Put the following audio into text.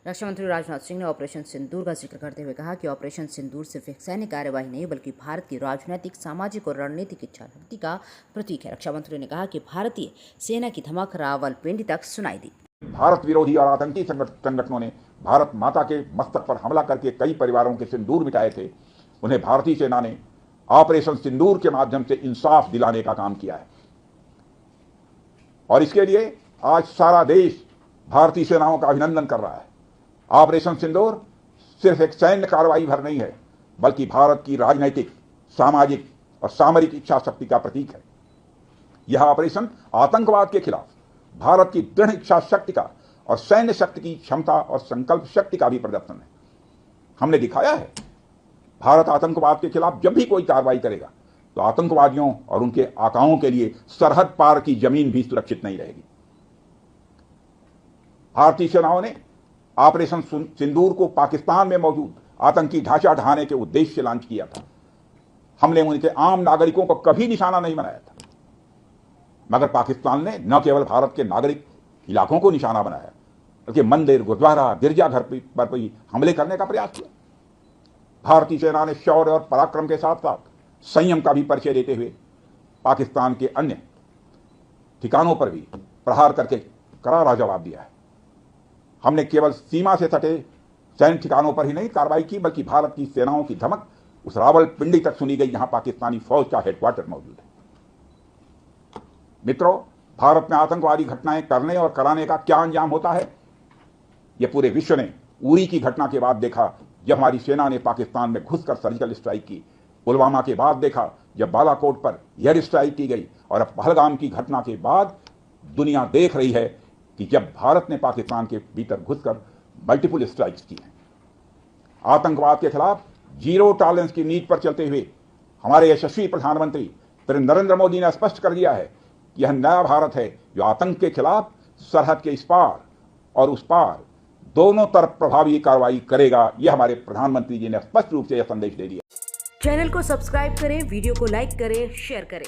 रक्षा मंत्री राजनाथ सिंह ने ऑपरेशन सिंदूर का जिक्र करते हुए कहा कि ऑपरेशन सिंदूर सिर्फ एक सैन्य कार्यवाही नहीं बल्कि भारत की राजनीतिक, सामाजिक और रणनीतिक इच्छा शक्ति का प्रतीक है। रक्षा मंत्री ने कहा कि भारतीय सेना की धमक रावलपिंडी तक सुनाई दी। भारत विरोधी और आतंकी संगठनों ने भारत माता के मस्तक पर हमला करके कई परिवारों के सिंदूर मिटाए थे। उन्हें भारतीय सेना ने ऑपरेशन सिंदूर के माध्यम से इंसाफ दिलाने का काम किया है और इसके लिए आज सारा देश भारतीय सेनाओं का अभिनंदन कर रहा है। ऑपरेशन सिंदूर सिर्फ एक सैन्य कार्रवाई भर नहीं है बल्कि भारत की राजनीतिक, सामाजिक और सामरिक इच्छा शक्ति का प्रतीक है। यह ऑपरेशन आतंकवाद के खिलाफ भारत की दृढ़ इच्छा शक्ति का और सैन्य शक्ति की क्षमता और संकल्प शक्ति का भी प्रदर्शन है। हमने दिखाया है भारत आतंकवाद के खिलाफ जब भी कोई कार्रवाई करेगा तो आतंकवादियों और उनके आकाओं के लिए सरहद पार की जमीन भी सुरक्षित नहीं रहेगी। भारतीय सेनाओं ने ऑपरेशन सिंदूर को पाकिस्तान में मौजूद आतंकी ढांचा ढहाने के उद्देश्य से लॉन्च किया था। हमने उनके आम नागरिकों को कभी निशाना नहीं बनाया था, मगर पाकिस्तान ने न केवल भारत के नागरिक इलाकों को निशाना बनाया बल्कि मंदिर, गुरुद्वारा, गिरजाघर पर भी हमले करने का प्रयास किया। भारतीय सेना ने शौर्य और पराक्रम के साथ साथ संयम का भी परिचय देते हुए पाकिस्तान के अन्य ठिकानों पर भी प्रहार करके करारा जवाब दिया है। हमने केवल सीमा से सटे सैन्य ठिकानों पर ही नहीं कार्रवाई की बल्कि भारत की सेनाओं की धमक उस रावलपिंडी तक सुनी गई जहां पाकिस्तानी फौज का हेडक्वार्टर मौजूद है। मित्रों, भारत में आतंकवादी घटनाएं करने और कराने का क्या अंजाम होता है, यह पूरे विश्व ने उरी की घटना के बाद देखा जब हमारी सेना ने पाकिस्तान में घुसकर सर्जिकल स्ट्राइक की, पुलवामा के बाद देखा जब बालाकोट पर एयर स्ट्राइक की गई और अब पहलगाम की घटना के बाद दुनिया देख रही है कि जब भारत ने पाकिस्तान के भीतर घुसकर मल्टीपल स्ट्राइक्स की हैं। आतंकवाद के खिलाफ जीरो टॉलरेंस की नीति पर चलते हुए हमारे यशस्वी प्रधानमंत्री नरेंद्र मोदी ने स्पष्ट कर दिया है कि यह नया भारत है जो आतंक के खिलाफ सरहद के इस पार और उस पार दोनों तरफ प्रभावी कार्रवाई करेगा। यह हमारे प्रधानमंत्री जी ने स्पष्ट रूप से यह संदेश दे दिया। चैनल को सब्सक्राइब करें, वीडियो को लाइक करें, शेयर करें।